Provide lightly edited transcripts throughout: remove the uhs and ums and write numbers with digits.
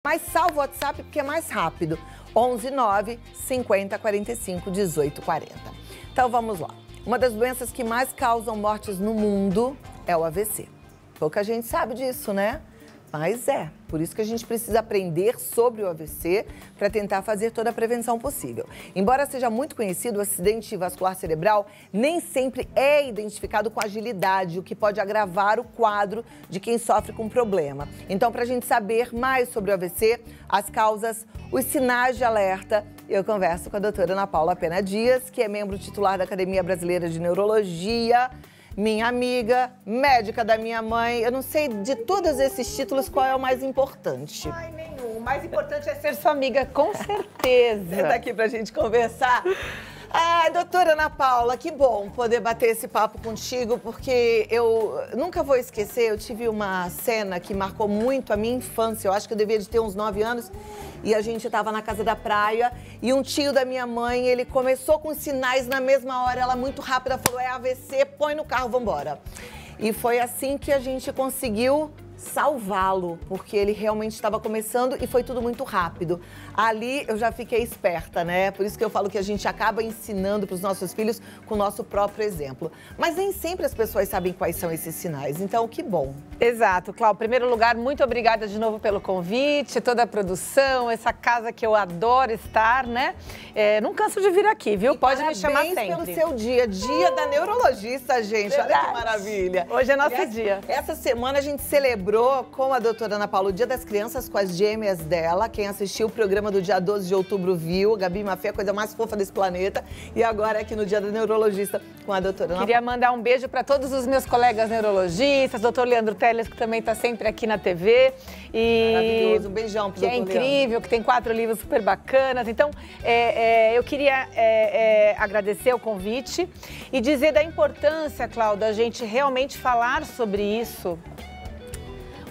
Mas salva o WhatsApp porque é mais rápido. 11 9 50 45 18 40. Então vamos lá. Uma das doenças que mais causam mortes no mundo é o AVC. Pouca gente sabe disso, né? Mas é. Por isso que a gente precisa aprender sobre o AVC para tentar fazer toda a prevenção possível. Embora seja muito conhecido, o acidente vascular cerebral nem sempre é identificado com agilidade, o que pode agravar o quadro de quem sofre com o problema. Então, para a gente saber mais sobre o AVC, as causas, os sinais de alerta, eu converso com a doutora Ana Paula Pena Dias, que é membro titular da Academia Brasileira de Neurologia, minha amiga, médica da minha mãe. Eu não sei de todos esses títulos qual é o mais importante. Ai, nenhum. O mais importante é ser sua amiga, com certeza. Você tá aqui pra gente conversar. Ai, doutora Ana Paula, que bom poder bater esse papo contigo, porque eu nunca vou esquecer, eu tive uma cena que marcou muito a minha infância. Eu acho que eu devia de ter uns 9 anos e a gente estava na casa da praia e um tio da minha mãe, ele começou com sinais na mesma hora, ela muito rápida falou, é AVC, põe no carro, vambora. E foi assim que a gente conseguiu salvá-lo, porque ele realmente estava começando e foi tudo muito rápido. Ali eu já fiquei esperta, né? Por isso que eu falo que a gente acaba ensinando para os nossos filhos com o nosso próprio exemplo. Mas nem sempre as pessoas sabem quais são esses sinais, então que bom. Exato, Cláudia. Em primeiro lugar, muito obrigada de novo pelo convite, toda a produção, essa casa que eu adoro estar, né? Não canso de vir aqui, viu? Pode me chamar sempre. Parabéns pelo seu dia, dia da neurologista, gente. Verdade. Olha que maravilha. Hoje é nosso dia. Essa semana a gente celebrou com a doutora Ana Paula o Dia das Crianças com as gêmeas dela. Quem assistiu o programa do dia 12 de outubro viu. Gabi Mafé, a coisa mais fofa desse planeta. E agora aqui no Dia da Neurologista com a doutora Ana Paula. Queria mandar um beijo para todos os meus colegas neurologistas, doutor Leandro Teles, que também está sempre aqui na TV. Maravilhoso, um beijão pro doutor Leandro. Que é incrível, Leandro. Que tem 4 livros super bacanas. Então, eu queria agradecer o convite e dizer da importância, Cláudia, da gente realmente falar sobre isso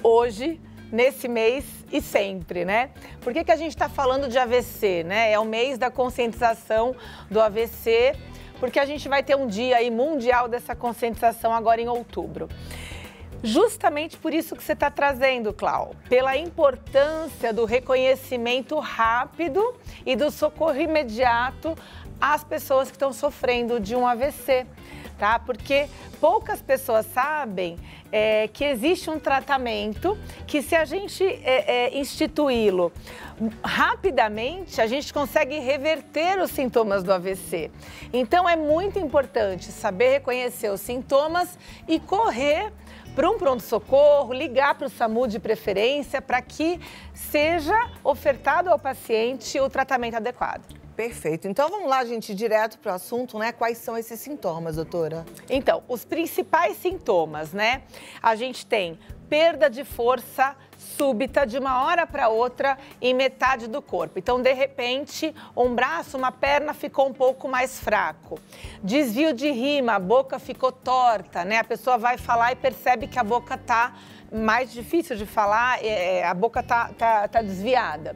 hoje, nesse mês e sempre, né? Por que a gente está falando de AVC, né? É o mês da conscientização do AVC, porque a gente vai ter um dia aí mundial dessa conscientização agora em outubro. Justamente por isso que você está trazendo, Clau, pela importância do reconhecimento rápido e do socorro imediato às pessoas que estão sofrendo de um AVC, tá? Porque poucas pessoas sabem que existe um tratamento que, se a gente instituí-lo rapidamente, a gente consegue reverter os sintomas do AVC. Então, é muito importante saber reconhecer os sintomas e correr para um pronto-socorro, ligar para o SAMU de preferência, para que seja ofertado ao paciente o tratamento adequado. Perfeito. Então vamos lá, gente, direto para o assunto, né? Quais são esses sintomas, doutora? Então, os principais sintomas, né? A gente tem perda de força súbita de uma hora para outra em metade do corpo. Então, de repente, um braço, uma perna ficou um pouco mais fraco. Desvio de rima, a boca ficou torta, né? A pessoa vai falar e percebe que a boca está mais difícil de falar, a boca tá desviada.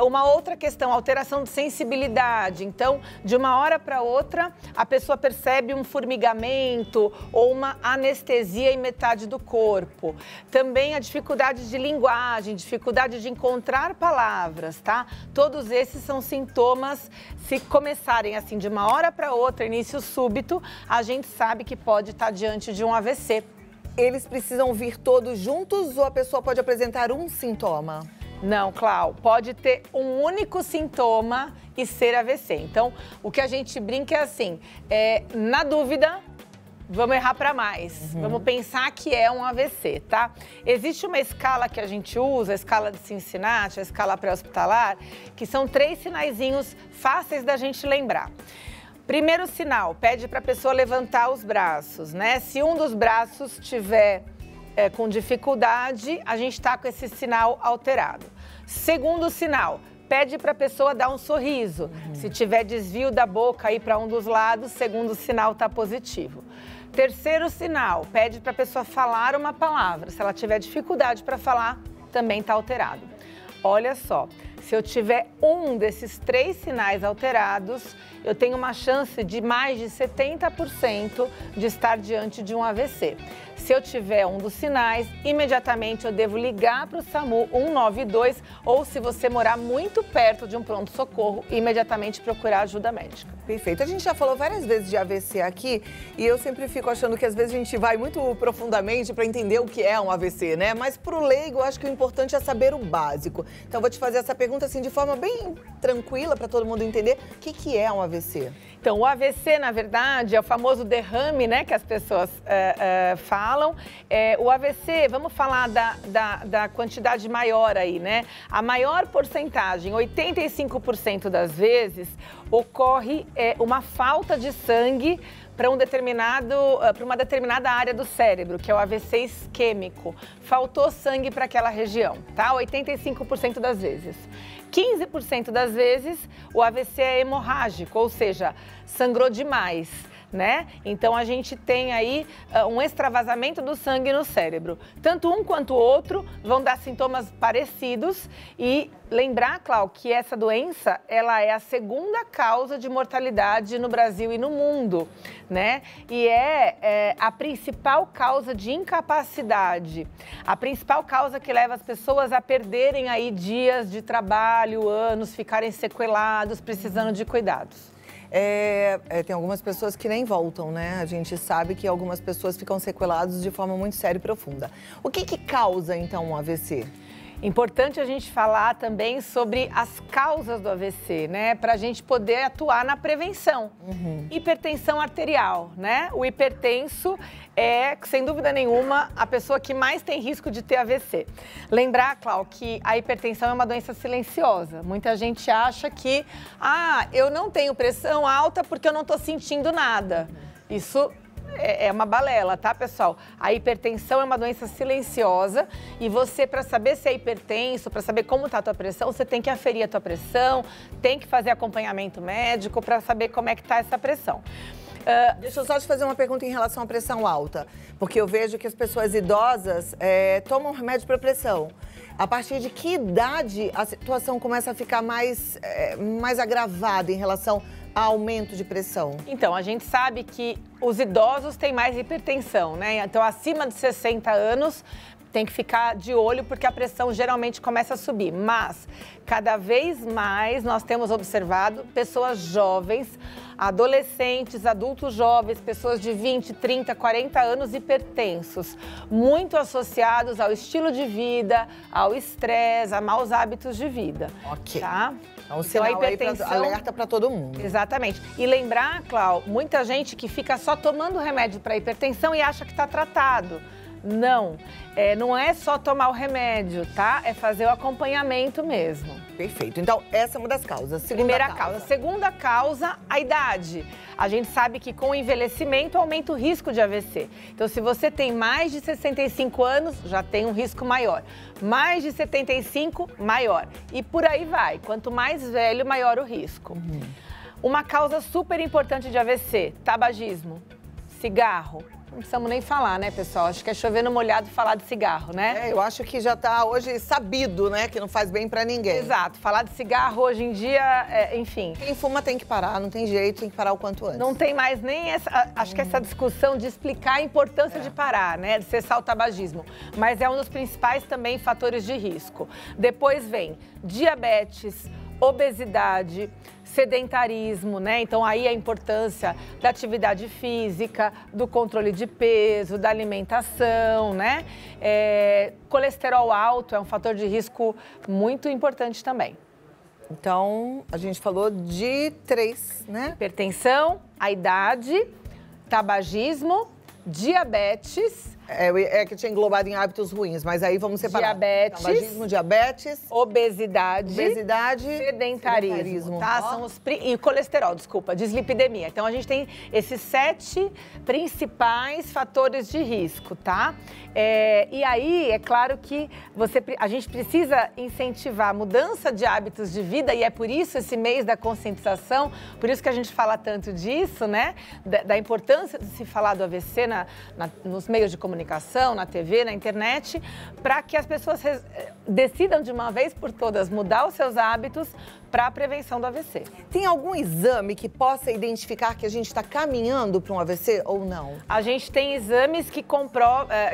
Uma outra questão, alteração de sensibilidade. Então, de uma hora para outra, a pessoa percebe um formigamento ou uma anestesia em metade do corpo. Também a dificuldade de linguagem, dificuldade de encontrar palavras, tá? Todos esses são sintomas, se começarem assim de uma hora para outra, início súbito, a gente sabe que pode estar diante de um AVC. Eles precisam vir todos juntos ou a pessoa pode apresentar um sintoma? Não, Clau, pode ter um único sintoma e ser AVC. Então, o que a gente brinca é assim, na dúvida, vamos errar para mais. Vamos pensar que é um AVC, tá? Existe uma escala que a gente usa, a escala de Cincinnati, a escala pré-hospitalar, que são 3 sinaizinhos fáceis da gente lembrar. Primeiro sinal, pede para a pessoa levantar os braços, né? Se um dos braços estiver com dificuldade, a gente está com esse sinal alterado. Segundo sinal, pede para a pessoa dar um sorriso. Se tiver desvio da boca aí para um dos lados, segundo sinal está positivo. Terceiro sinal, pede para a pessoa falar uma palavra. Se ela tiver dificuldade para falar, também está alterado. Olha só, se eu tiver um desses 3 sinais alterados, eu tenho uma chance de mais de 70% de estar diante de um AVC. Se eu tiver um dos sinais, imediatamente eu devo ligar para o SAMU 192 ou, se você morar muito perto de um pronto-socorro, imediatamente procurar ajuda médica. Perfeito. A gente já falou várias vezes de AVC aqui e eu sempre fico achando que às vezes a gente vai muito profundamente para entender o que é um AVC, né? Mas para o leigo, eu acho que o importante é saber o básico. Então, eu vou te fazer essa pergunta assim de forma bem tranquila para todo mundo entender o que é um AVC. Então, o AVC, na verdade, é o famoso derrame, né, que as pessoas falam. O AVC, vamos falar da quantidade maior aí, né? A maior porcentagem, 85% das vezes, ocorre uma falta de sangue para uma determinada área do cérebro, que é o AVC isquêmico. Faltou sangue para aquela região, tá? 85% das vezes. 15% das vezes, o AVC é hemorrágico, ou seja, sangrou demais, né? Então, a gente tem aí um extravasamento do sangue no cérebro. Tanto um quanto o outro vão dar sintomas parecidos e lembrar, Clau, que essa doença, ela é a segunda causa de mortalidade no Brasil e no mundo, né? E é a principal causa de incapacidade, a principal causa que leva as pessoas a perderem aí dias de trabalho, anos, ficarem sequelados, precisando de cuidados. Tem algumas pessoas que nem voltam, né? A gente sabe que algumas pessoas ficam sequeladas de forma muito séria e profunda. O que causa, então, um AVC? Importante a gente falar também sobre as causas do AVC, né? Para a gente poder atuar na prevenção. Hipertensão arterial, né? O hipertenso é, sem dúvida nenhuma, a pessoa que mais tem risco de ter AVC. Lembrar, Clau, que a hipertensão é uma doença silenciosa. Muita gente acha que, eu não tenho pressão alta porque eu não estou sentindo nada. Isso é uma balela, tá, pessoal? A hipertensão é uma doença silenciosa e você, para saber se é hipertenso, para saber como tá a tua pressão, você tem que aferir a tua pressão, tem que fazer acompanhamento médico para saber como é que tá essa pressão. Deixa eu só te fazer uma pergunta em relação à pressão alta, porque eu vejo que as pessoas idosas tomam remédio para pressão. A partir de que idade a situação começa a ficar mais agravada em relação ao aumento de pressão? Então, a gente sabe que os idosos têm mais hipertensão, né? Então, acima de 60 anos, tem que ficar de olho porque a pressão geralmente começa a subir. Mas, cada vez mais, nós temos observado pessoas jovens, adolescentes, adultos jovens, pessoas de 20, 30, 40 anos hipertensos, muito associados ao estilo de vida, ao estresse, a maus hábitos de vida. Ok. Tá? Então, sinal alerta para todo mundo. Exatamente. E lembrar, Clau, muita gente que fica só tomando remédio para hipertensão e acha que está tratado. Não, não é só tomar o remédio, tá? É fazer o acompanhamento mesmo. Perfeito. Então, essa é uma das causas. Primeira causa. Segunda causa, a idade. A gente sabe que com o envelhecimento aumenta o risco de AVC. Então, se você tem mais de 65 anos, já tem um risco maior. Mais de 75, maior. E por aí vai. Quanto mais velho, maior o risco. Uma causa super importante de AVC, tabagismo, cigarro. Não precisamos nem falar, né, pessoal? Acho que é chover no molhado falar de cigarro, né? Eu acho que já tá hoje sabido, né, que não faz bem pra ninguém. Exato. Falar de cigarro hoje em dia, enfim. Quem fuma tem que parar, não tem jeito, tem que parar o quanto antes. Não tem mais nem acho que essa discussão de explicar a importância de parar, né, de cessar o tabagismo. Mas é um dos principais também fatores de risco. Depois vem diabetes, obesidade, sedentarismo, né? Então, aí a importância da atividade física, do controle de peso, da alimentação, né? Colesterol alto é um fator de risco muito importante também. Então, a gente falou de 3, né? Hipertensão, a idade, tabagismo, diabetes. Que tinha englobado em hábitos ruins, mas aí vamos separar. Diabetes. Tabagismo, diabetes. Obesidade. Sedentarismo. Tá? São e colesterol, desculpa, dislipidemia. Então, a gente tem esses 7 principais fatores de risco, tá? E aí, é claro que a gente precisa incentivar a mudança de hábitos de vida e é por isso esse mês da conscientização, por isso que a gente fala tanto disso, né? Da importância de se falar do AVC nos meios de comunicação, comunicação, na TV, na internet, para que as pessoas decidam de uma vez por todas mudar os seus hábitos para a prevenção do AVC. Tem algum exame que possa identificar que a gente está caminhando para um AVC ou não? A gente tem exames que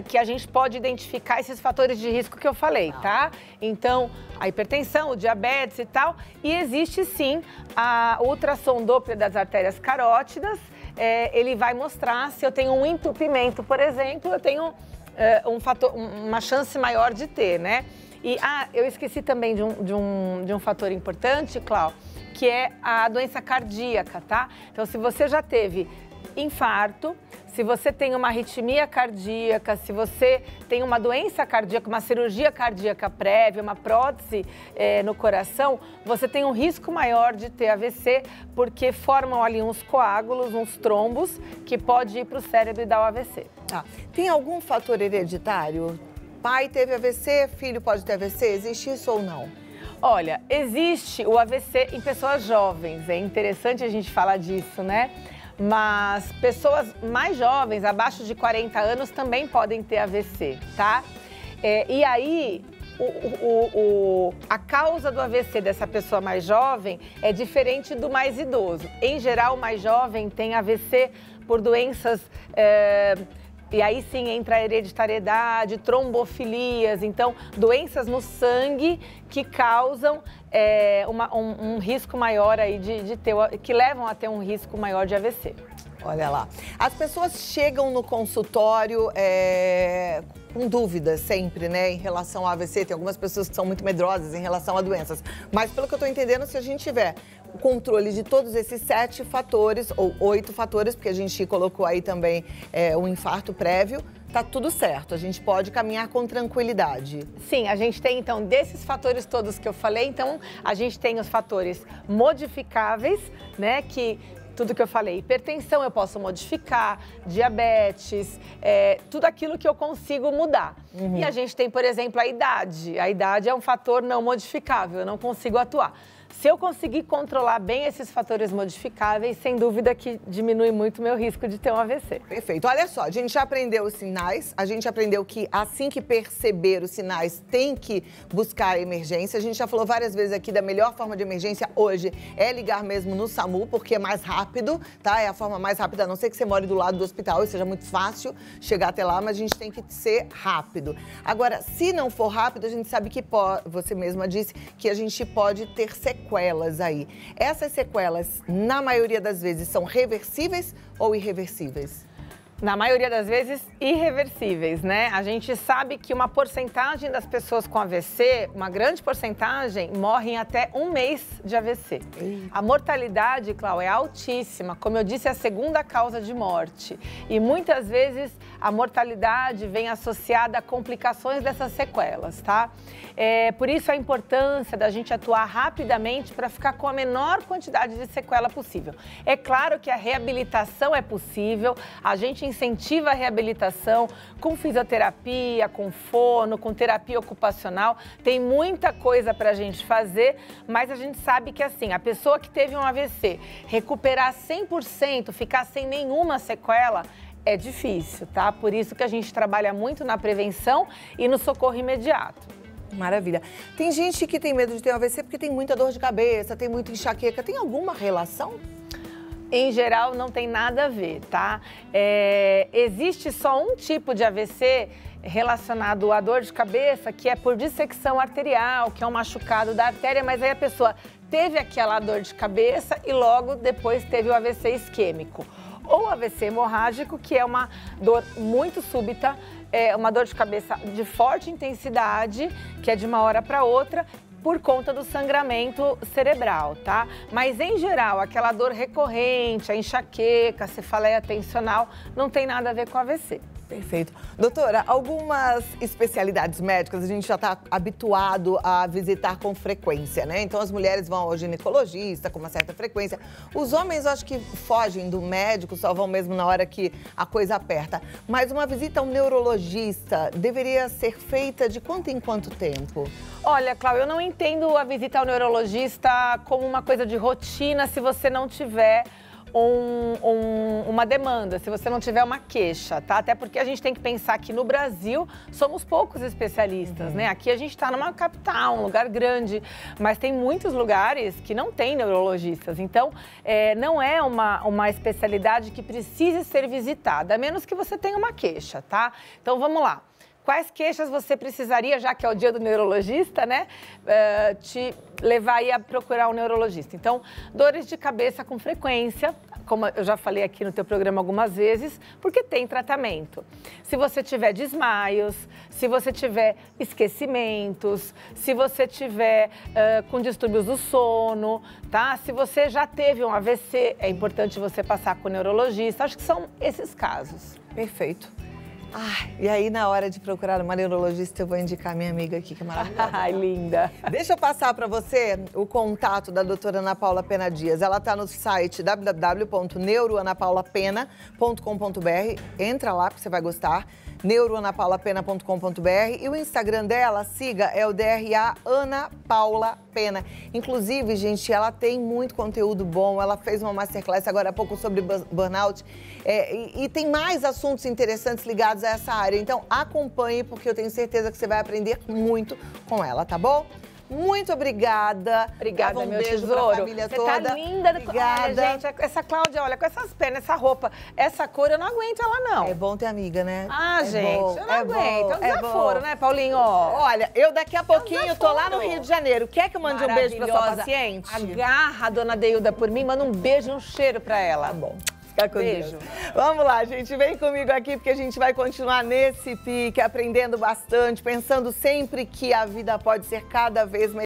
que a gente pode identificar esses fatores de risco que eu falei, tá? Então, a hipertensão, o diabetes e tal. E existe sim a ultrassom Doppler das artérias carótidas. Ele vai mostrar se eu tenho um entupimento, por exemplo, eu tenho uma chance maior de ter, né? E, eu esqueci também de um fator importante, Clau, que é a doença cardíaca, tá? Então, se você já teve infarto, se você tem uma arritmia cardíaca, se você tem uma doença cardíaca, uma cirurgia cardíaca prévia, uma prótese no coração, você tem um risco maior de ter AVC, porque formam ali uns coágulos, uns trombos, que pode ir para o cérebro e dar o AVC. Tem algum fator hereditário? Pai teve AVC, filho pode ter AVC? Existe isso ou não? Olha, existe o AVC em pessoas jovens. É interessante a gente falar disso, né? Mas pessoas mais jovens, abaixo de 40 anos, também podem ter AVC, tá? E aí, a causa do AVC dessa pessoa mais jovem é diferente do mais idoso. Em geral, o mais jovem tem AVC por doenças... E aí sim entra a hereditariedade, trombofilias, então doenças no sangue que causam um risco maior aí que levam a ter um risco maior de AVC. Olha lá, as pessoas chegam no consultório com dúvidas sempre, né, em relação ao AVC. Tem algumas pessoas que são muito medrosas em relação a doenças, mas pelo que eu tô entendendo, se a gente tiver o controle de todos esses 7 fatores, ou 8 fatores, porque a gente colocou aí também um infarto prévio, tá tudo certo, a gente pode caminhar com tranquilidade. Sim, a gente tem então, desses fatores todos que eu falei, então a gente tem os fatores modificáveis, né, que... Tudo que eu falei, hipertensão eu posso modificar, diabetes, tudo aquilo que eu consigo mudar. Uhum. E a gente tem, por exemplo, a idade. A idade é um fator não modificável, eu não consigo atuar. Se eu conseguir controlar bem esses fatores modificáveis, sem dúvida que diminui muito o meu risco de ter um AVC. Perfeito. Olha só, a gente já aprendeu os sinais, a gente aprendeu que assim que perceber os sinais, tem que buscar a emergência. A gente já falou várias vezes aqui da melhor forma de emergência hoje é ligar mesmo no SAMU, porque é mais rápido, tá? É a forma mais rápida, a não ser que você more do lado do hospital e seja muito fácil chegar até lá, mas a gente tem que ser rápido. Agora, se não for rápido, a gente sabe que você mesma disse que a gente pode ter sequelas aí. Essas sequelas, na maioria das vezes, são reversíveis ou irreversíveis? Na maioria das vezes, irreversíveis, né? A gente sabe que uma porcentagem das pessoas com AVC, uma grande porcentagem, morrem até 1 mês de AVC. A mortalidade, Clau, é altíssima. Como eu disse, é a segunda causa de morte. E muitas vezes a mortalidade vem associada a complicações dessas sequelas, tá? Por isso a importância da gente atuar rapidamente para ficar com a menor quantidade de sequela possível. É claro que a reabilitação é possível, a gente incentiva a reabilitação com fisioterapia, com fono, com terapia ocupacional. Tem muita coisa para a gente fazer, mas a gente sabe que assim, a pessoa que teve um AVC, recuperar 100%, ficar sem nenhuma sequela, é difícil, tá? Por isso que a gente trabalha muito na prevenção e no socorro imediato. Maravilha. Tem gente que tem medo de ter um AVC porque tem muita dor de cabeça, tem muita enxaqueca. Tem alguma relação? Em geral, não tem nada a ver, tá? Existe só um tipo de AVC relacionado à dor de cabeça, que é por dissecção arterial, que é um machucado da artéria, mas aí a pessoa teve aquela dor de cabeça e logo depois teve o AVC isquêmico. Ou AVC hemorrágico, que é uma dor muito súbita, uma dor de cabeça de forte intensidade, que é de uma hora para outra, por conta do sangramento cerebral, tá? Mas, em geral, aquela dor recorrente, a enxaqueca, a cefaleia tensional, não tem nada a ver com AVC. Perfeito. Doutora, algumas especialidades médicas a gente já está habituado a visitar com frequência, né? Então, as mulheres vão ao ginecologista com uma certa frequência. Os homens, eu acho que fogem do médico, só vão mesmo na hora que a coisa aperta. Mas uma visita a um neurologista deveria ser feita de quanto em quanto tempo? Olha, Cláudia, eu não entendo a visita ao neurologista como uma coisa de rotina se você não tiver uma demanda, se você não tiver uma queixa, tá? Até porque a gente tem que pensar que no Brasil somos poucos especialistas, né? Aqui a gente está numa capital, um lugar grande, mas tem muitos lugares que não tem neurologistas. Então, não é uma especialidade que precise ser visitada, a menos que você tenha uma queixa, tá? Então, vamos lá. Quais queixas você precisaria, já que é o dia do neurologista, né, te levar aí a procurar um neurologista? Então, dores de cabeça com frequência, como eu já falei aqui no teu programa algumas vezes, porque tem tratamento. Se você tiver desmaios, se você tiver esquecimentos, se você tiver com distúrbios do sono, tá? Se você já teve um AVC, é importante você passar com o neurologista. Acho que são esses casos. Perfeito. E aí, na hora de procurar uma neurologista, eu vou indicar minha amiga aqui, que é maravilhosa. Ai, linda. Deixa eu passar para você o contato da doutora Ana Paula Pena Dias. Ela está no site www.neuroanapaulapena.com.br. Entra lá, que você vai gostar. neuroanapaulapena.com.br e o Instagram dela, siga, é o DRA Ana Paula Pena. Inclusive, gente, ela tem muito conteúdo bom, ela fez uma masterclass agora há pouco sobre burnout e tem mais assuntos interessantes ligados a essa área. Então, acompanhe, porque eu tenho certeza que você vai aprender muito com ela, tá bom? Muito obrigada. Obrigada, um meu beijo tesouro. pra família Você toda. tá linda. Obrigada. Olha, gente, essa Cláudia, olha, com essas pernas, essa roupa, essa cor, eu não aguento ela, não. É bom ter amiga, né? Gente, bom, eu não aguento. É um desaforo, né, Paulinho? Olha, eu daqui a pouquinho tô lá no Rio de Janeiro. Quer que eu mande um beijo pra sua paciente? Agarra a dona Deilda por mim, manda um beijo e um cheiro pra ela. Tá bom. Fica com Beijo. Deus. Vamos lá, gente. Vem comigo aqui, porque a gente vai continuar nesse pique, aprendendo bastante, pensando sempre que a vida pode ser cada vez melhor.